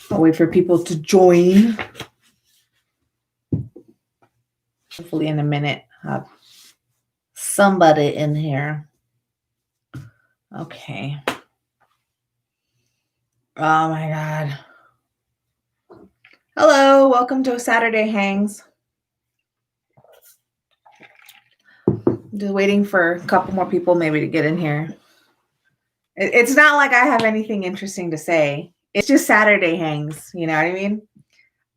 I'll wait for people to join. Hopefully in a minute, have somebody in here. Okay. Oh my God. Hello, welcome to Saturday Hangs. Just waiting for a couple more people maybe to get in here. It's not like I have anything interesting to say. It's just Saturday Hangs, you know what I mean?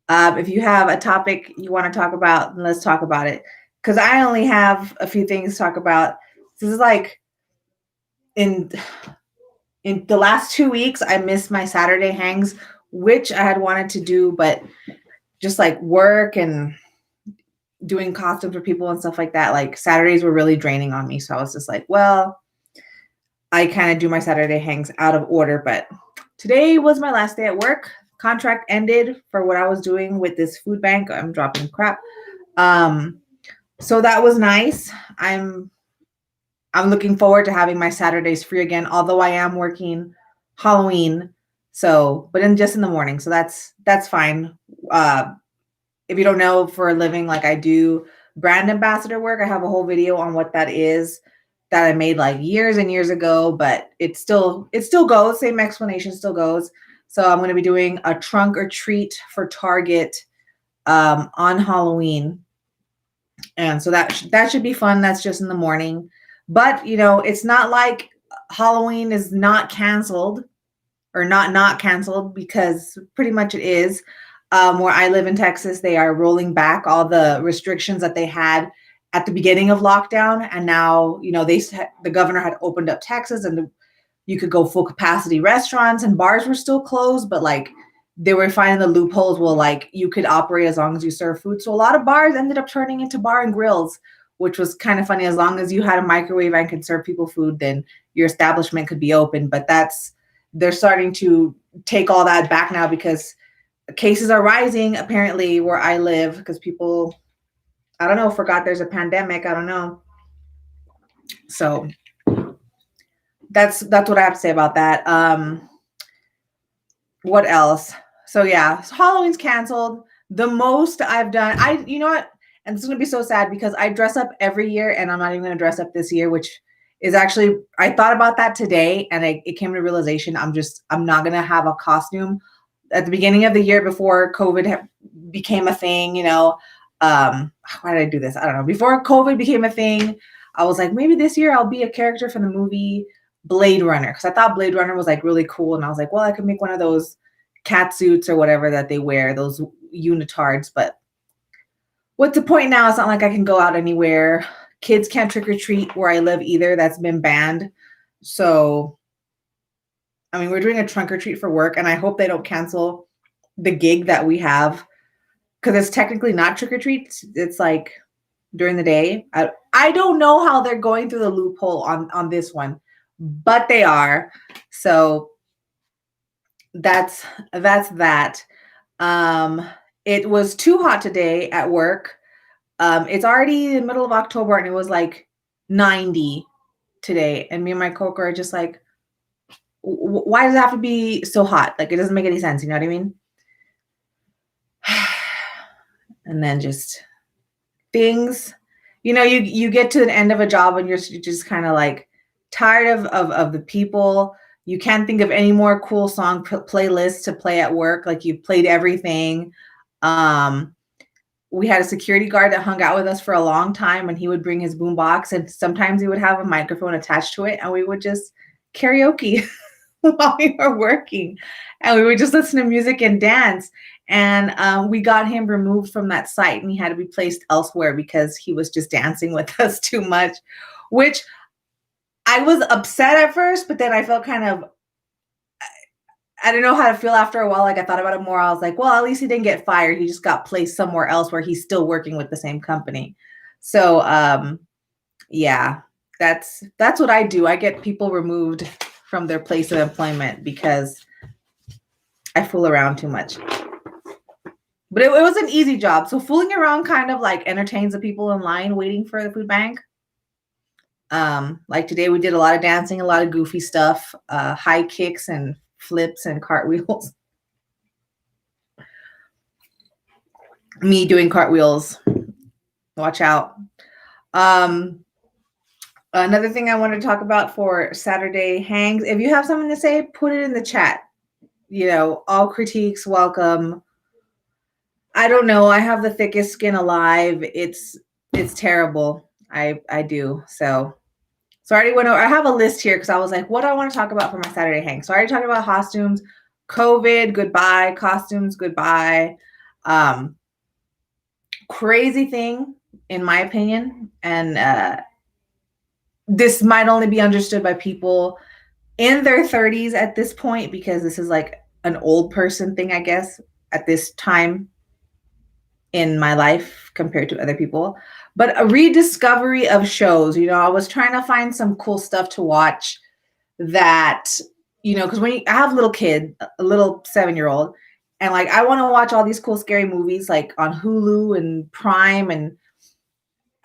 If you have a topic you want to talk about, then let's talk about it. Because I only have a few things to talk about. This is like in the last 2 weeks, I missed my Saturday hangs, which I had wanted to do, but just like work and doing costumes for people and stuff like that, like Saturdays were really draining on me. So I was just like, well, I kind of do my Saturday hangs out of order, but today was my last day at work. Contract ended for what I was doing with this food bank. I'm dropping crap. So that was nice. I'm looking forward to having my Saturdays free again, although I am working Halloween. So, but just in the morning. So that's fine. If you don't know, for a living, like I do brand ambassador work. I have a whole video on what that is that I made like years and years ago, but it still goes. Same explanation still goes. So I'm going to be doing a trunk or treat for Target on Halloween. And so that should be fun. That's just in the morning. But, you know, it's not like Halloween is not canceled or not canceled, because pretty much it is. Where I live in Texas, they are rolling back all the restrictions that they had at the beginning of lockdown. And now, you know, the governor had opened up Texas, and you could go full capacity restaurants, and bars were still closed, but like they were finding the loopholes where like you could operate as long as you serve food. So a lot of bars ended up turning into bar and grills, which was kind of funny. As long as you had a microwave and could serve people food, then your establishment could be open. But they're starting to take all that back now because cases are rising apparently where I live, because people, I don't know, forgot there's a pandemic. I don't know. So that's what I have to say about that. What else? So yeah, so Halloween's canceled. The most I've done, you know what? And this is gonna be so sad because I dress up every year, and I'm not even gonna dress up this year, which is actually, I thought about that today, and it came to realization I'm not gonna have a costume. At the beginning of the year, before COVID became a thing, you know, why did I do this? I don't know. Before COVID became a thing, I was like, maybe this year I'll be a character from the movie Blade Runner, because I thought Blade Runner was like really cool, and I was like, well, I could make one of those cat suits or whatever that they wear, those unitards. But what's the point now? It's not like I can go out anywhere. Kids can't trick or treat where I live either. That's been banned. So I mean, we're doing a trunk or treat for work, and I hope they don't cancel the gig that we have, because it's technically not trick or treat. It's like during the day. I don't know how they're going through the loophole on this one, but they are. So that's that. It was too hot today at work. It's already the middle of October, and it was like 90 today, and me and my coworker are just like, why does it have to be so hot? Like, it doesn't make any sense. You know what I mean? And then just things, you know, you get to the end of a job and you're just kind of like tired of the people. You can't think of any more cool song playlists to play at work. Like, you've played everything. We had a security guard that hung out with us for a long time, and he would bring his boombox, and sometimes he would have a microphone attached to it, and we would just karaoke while we were working, and we would just listen to music and dance. And we got him removed from that site, and he had to be placed elsewhere because he was just dancing with us too much, which I was upset at first, but then I felt kind of, I didn't know how to feel after a while. Like, I thought about it more. I was like, well, at least he didn't get fired. He just got placed somewhere else where he's still working with the same company. So yeah, that's what I do. I get people removed from their place of employment because I fool around too much. But it was an easy job. So fooling around kind of like entertains the people in line waiting for the food bank. Like today we did a lot of dancing, a lot of goofy stuff, high kicks and flips and cartwheels. me doing cartwheels. Watch out. Um, Another thing I want to talk about for Saturday hangs. If you have something to say, put it in the chat. All critiques welcome. I don't know. I have the thickest skin alive. It's terrible. I do. So I already went over. I have a list here because I was like, what do I want to talk about for my Saturday hang? So I already talked about costumes. COVID, goodbye. Costumes, goodbye. Crazy thing, in my opinion, and this might only be understood by people in their 30s at this point, because this is like an old person thing, I guess, at this time in my life compared to other people. But a rediscovery of shows. I was trying to find some cool stuff to watch that, because I have a little kid, a little 7-year-old, and like I want to watch all these cool scary movies like on Hulu and Prime, and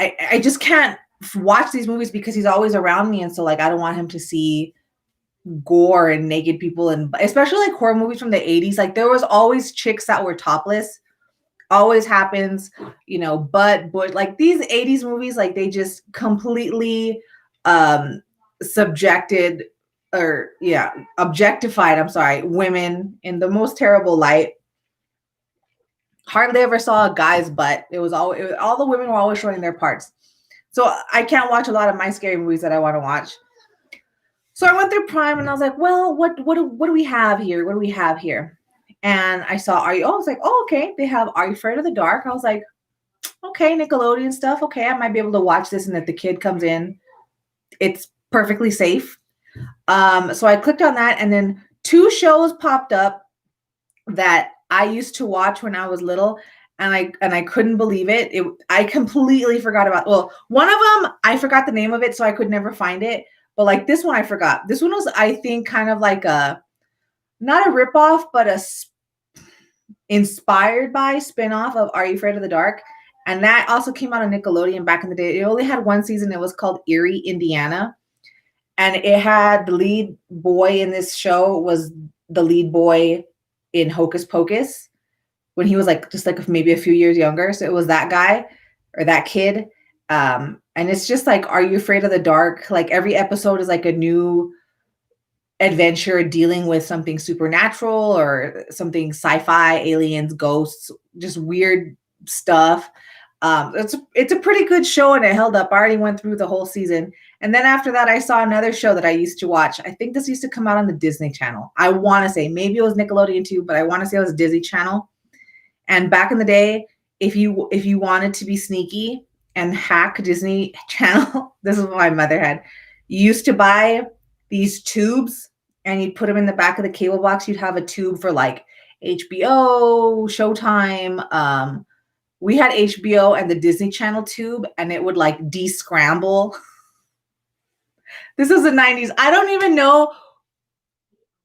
I just can't watch these movies because he's always around me, and so like I don't want him to see gore and naked people, and especially like horror movies from the 80s. Like there was always chicks that were topless. Always happens, but like these 80s movies, like they just completely subjected or objectified, I'm sorry, women in the most terrible light. Hardly ever saw a guy's butt. All the women were always showing their parts. So I can't watch a lot of my scary movies that I want to watch. So I went through Prime and I was like, well, what do we have here? What do we have here? And I saw I was like, oh, okay. They have Are You Afraid of the Dark? I was like, okay, Nickelodeon stuff. Okay, I might be able to watch this, and if the kid comes in, it's perfectly safe. So I clicked on that, and then 2 shows popped up that I used to watch when I was little, and I couldn't believe it. I completely forgot about. Well, one of them I forgot the name of it, so I could never find it. But like this one, I forgot. This one was, I think, kind of like not a ripoff, but inspired by spinoff of Are You Afraid of the Dark? And that also came out on Nickelodeon back in the day. It only had one season. It was called Erie, Indiana. And it had the lead boy in this show was the lead boy in Hocus Pocus when he was like just like maybe a few years younger. So it was that guy or that kid. And it's just like, Are You Afraid of the Dark? Like every episode is like a new adventure dealing with something supernatural or something sci-fi, aliens, ghosts, just weird stuff. It's a pretty good show, and it held up. I already went through the whole season. And then after that, I saw another show that I used to watch. I think this used to come out on the Disney Channel. I want to say maybe it was Nickelodeon too, but I want to say it was Disney Channel. And back in the day, if you wanted to be sneaky and hack Disney Channel, this is what my mother had. You used to buy these tubes and you'd put them in the back of the cable box. You'd have a tube for like HBO, Showtime. We had HBO and the Disney Channel tube, and it would like descramble. This is the 90s. I don't even know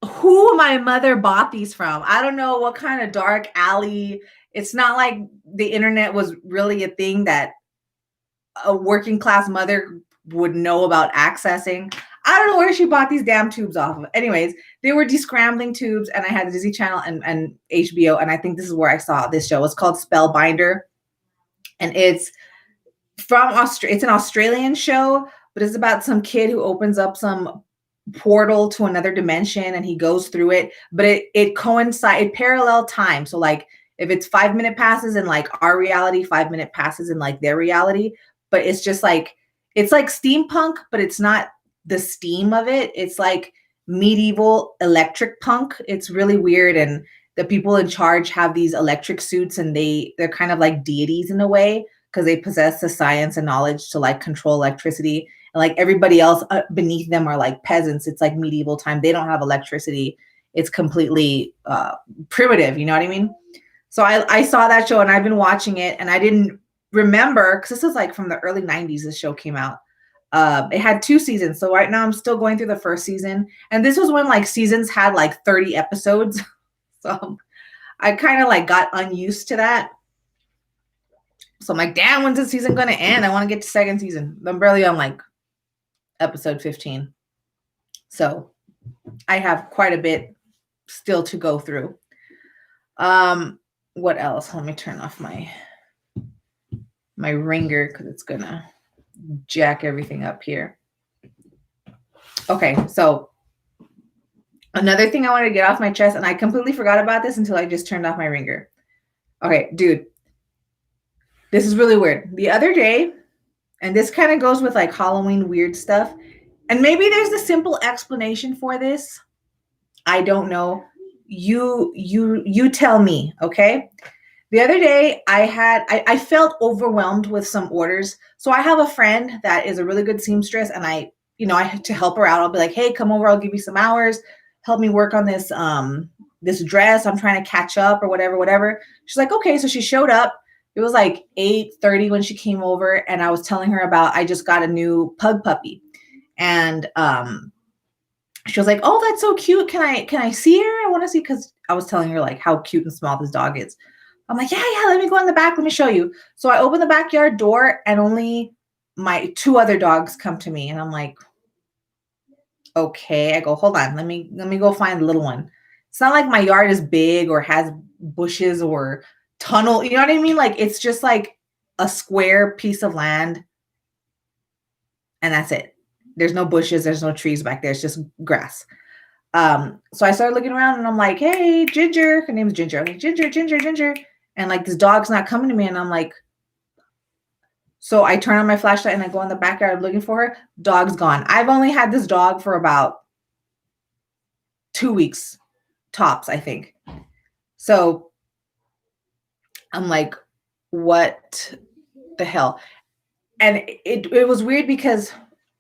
who my mother bought these from. I don't know what kind of dark alley. It's not like the internet was really a thing that a working class mother would know about accessing. I don't know where she bought these damn tubes off of. Anyways, they were descrambling tubes, and I had the Disney Channel and HBO, and I think this is where I saw this show. It's called Spellbinder, and it's from Australia. It's an Australian show, but it's about some kid who opens up some portal to another dimension, and he goes through it. But it coincides, it parallel time. So like if it's 5-minute passes in like our reality, 5-minute passes in like their reality. But it's just like it's like steampunk, but it's not the steam of it. It's like medieval electric punk. It's really weird, and the people in charge have these electric suits, and they're kind of like deities in a way because they possess the science and knowledge to like control electricity. And like everybody else beneath them are like peasants. It's like medieval time. They don't have electricity. It's completely primitive. You know what I mean? So I saw that show, and I've been watching it, and I didn't remember because this is like from the early 90s. This show came out. It had 2 seasons. So right now I'm still going through the first season. And this was when like seasons had like 30 episodes. So I kind of like got unused to that. So I'm like, damn, when's the season going to end? I want to get to second season. I'm barely on like episode 15. So I have quite a bit still to go through. what else? Let me turn off my ringer because it's gonna jack everything up here. Okay, so another thing I wanted to get off my chest, and I completely forgot about this until I just turned off my ringer. Okay, dude, this is really weird. The other day, and this kind of goes with like Halloween weird stuff, and maybe there's a simple explanation for this. I don't know. You tell me, okay? The other day I felt overwhelmed with some orders. So I have a friend that is a really good seamstress, and I had to help her out. I'll be like, hey, come over, I'll give you some hours, help me work on this dress. I'm trying to catch up or whatever. She's like, okay. So she showed up. It was like 8:30 when she came over, and I was telling her about I just got a new pug puppy. And she was like, oh, that's so cute. Can I see her? I want to see, because I was telling her like how cute and small this dog is. I'm like, yeah, let me go in the back. Let me show you. So I open the backyard door, and only my 2 other dogs come to me. And I'm like, okay. I go, hold on. Let me go find the little one. It's not like my yard is big or has bushes or tunnel. You know what I mean? Like, it's just like a square piece of land. And that's it. There's no bushes. There's no trees back there. It's just grass. So I started looking around, and I'm like, hey, Ginger. Her name's Ginger. I'm like, Ginger. And like, this dog's not coming to me. And I'm like, so I turn on my flashlight and I go in the backyard looking for her. Dog's gone. I've only had this dog for about 2 weeks tops, I think. So I'm like, what the hell? And it was weird because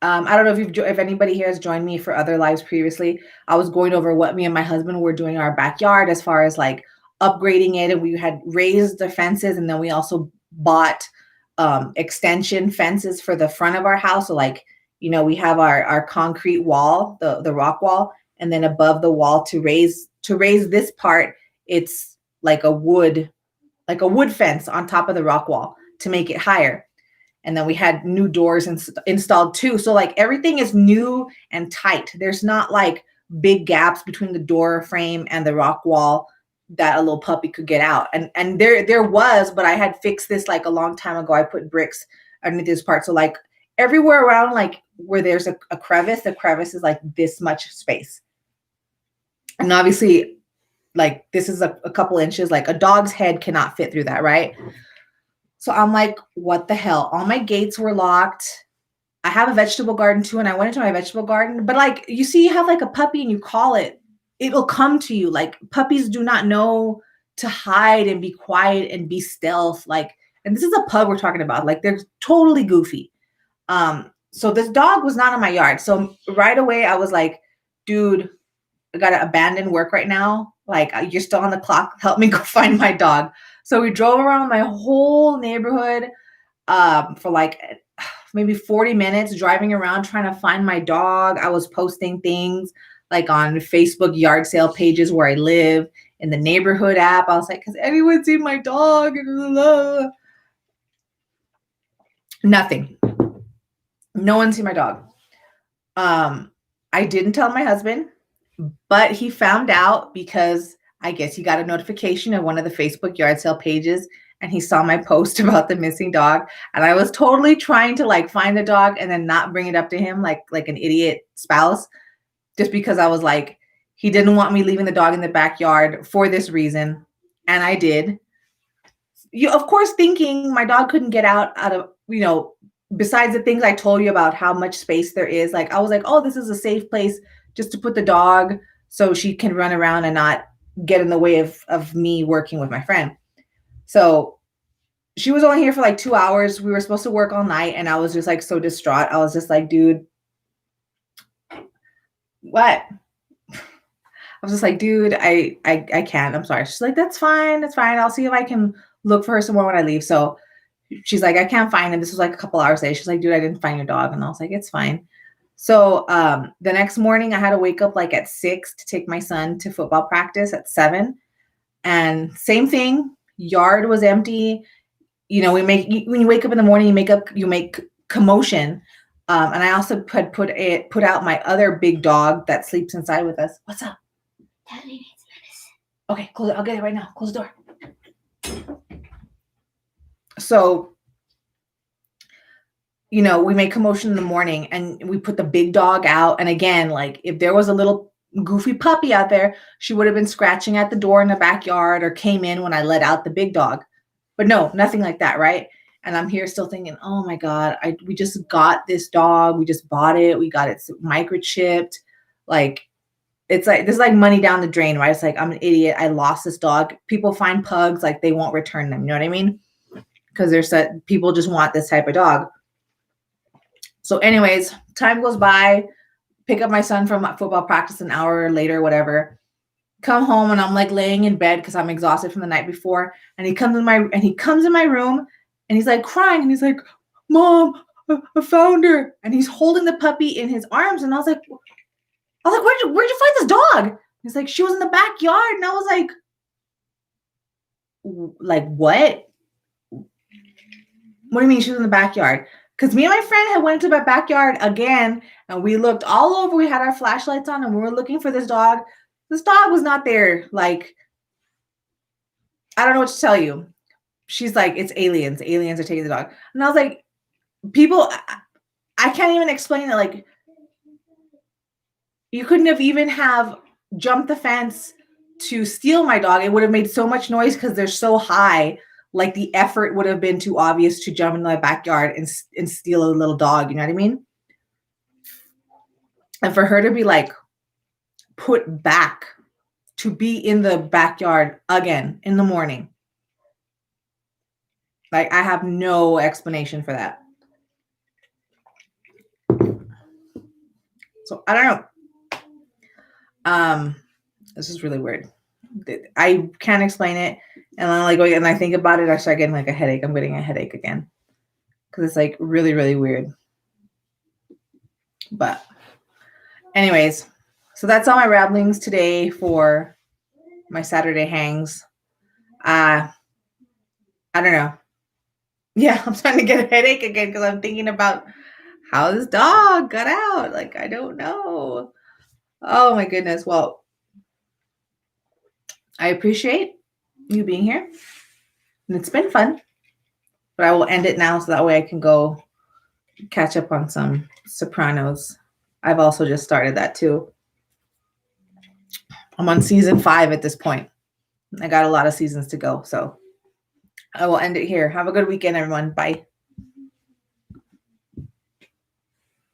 I don't know if anybody here has joined me for other lives previously. I was going over what me and my husband were doing in our backyard as far as like upgrading it, and we had raised the fences, and then we also bought extension fences for the front of our house. So like, we have our concrete wall, the rock wall, and then above the wall to raise this part, it's like a wood fence on top of the rock wall to make it higher. And then we had new doors installed too. So like, everything is new and tight. There's not like big gaps between the door frame and the rock wall that a little puppy could get out. And there was, but I had fixed this like a long time ago. I put bricks underneath this part. So like, everywhere around, like where there's a crevice, the crevice is like this much space. And obviously, like, this is a couple inches, like a dog's head cannot fit through that, right? So I'm like, what the hell? All my gates were locked. I have a vegetable garden too, and I went into my vegetable garden. But like, you see, you have like a puppy and you call it, it'll come to you. Like, puppies do not know to hide and be quiet and be stealth. Like, and this is a pug we're talking about. Like, they're totally goofy. So this dog was not in my yard. So right away I was like, dude, I gotta abandon work right now. Like, you're still on the clock. Help me go find my dog. So we drove around my whole neighborhood for like maybe 40 minutes, driving around trying to find my dog. I was posting things like on Facebook yard sale pages where I live, in the neighborhood app. I was like, has anyone seen my dog? Nothing. No one seen my dog. I didn't tell my husband, but he found out because I guess he got a notification of one of the Facebook yard sale pages, and he saw my post about the missing dog. And I was totally trying to like find the dog and then not bring it up to him like an idiot spouse, just because I was like, he didn't want me leaving the dog in the backyard for this reason. And I did. You, of course, thinking my dog couldn't get out of, besides the things I told you about how much space there is. Like, I was like, oh, this is a safe place just to put the dog so she can run around and not get in the way of me working with my friend. So she was only here for like 2 hours. We were supposed to work all night, and I was just like so distraught. I was just like, dude, what? I was just like, dude, I can't. I'm sorry. She's like, that's fine. I'll see if I can look for her somewhere when I leave. So she's like, I can't find him. This was like a couple hours later. She's like, dude, I didn't find your dog. And I was like, it's fine. So the next morning I had to wake up like at 6 to take my son to football practice at 7. And same thing, yard was empty. When you wake up in the morning, you make commotion. And I also had put out my other big dog that sleeps inside with us. What's up? Daddy needs medicine. Okay, close it. I'll get it right now. Close the door. So, you know, we make commotion in the morning and we put the big dog out. And again, like if there was a little goofy puppy out there, she would have been scratching at the door in the backyard or came in when I let out the big dog. But no, nothing like that, right? And I'm here still thinking, oh my God, we just got this dog. We just bought it. We got it microchipped. Like, it's like, this is like money down the drain, right? It's like, I'm an idiot. I lost this dog. People find pugs, like they won't return them. You know what I mean? Because people just want this type of dog. So anyways, time goes by, pick up my son from football practice an hour later, whatever. Come home and I'm like laying in bed because I'm exhausted from the night before. And he comes in my room and he's like crying and he's like, Mom, I found her. And he's holding the puppy in his arms. And I was like, where'd you find this dog? He's like, she was in the backyard. And I was like, what? What do you mean she was in the backyard? Because me and my friend had went to my backyard again, and we looked all over. We had our flashlights on, and we were looking for this dog. This dog was not there. Like, I don't know what to tell you. She's like, it's aliens. Aliens are taking the dog. And I was like, people, I can't even explain it. Like, you couldn't have even have jumped the fence to steal my dog. It would have made so much noise because they're so high. Like the effort would have been too obvious to jump in my backyard and steal a little dog. You know what I mean? And for her to be like put back to be in the backyard again in the morning. Like I have no explanation for that. So I don't know. This is really weird. I can't explain it. And then like and I think about it, I start getting like a headache. I'm getting a headache again. Because it's like really, really weird. But anyways, so that's all my ramblings today for my Saturday hangs. I don't know. Yeah, I'm starting to get a headache again because I'm thinking about how this dog got out. Like, I don't know. Oh my goodness. Well, I appreciate you being here. And it's been fun. But I will end it now so that way I can go catch up on some Sopranos. I've also just started that too. I'm on season 5 at this point. I got a lot of seasons to go. So I will end it here. Have a good weekend, everyone. Bye.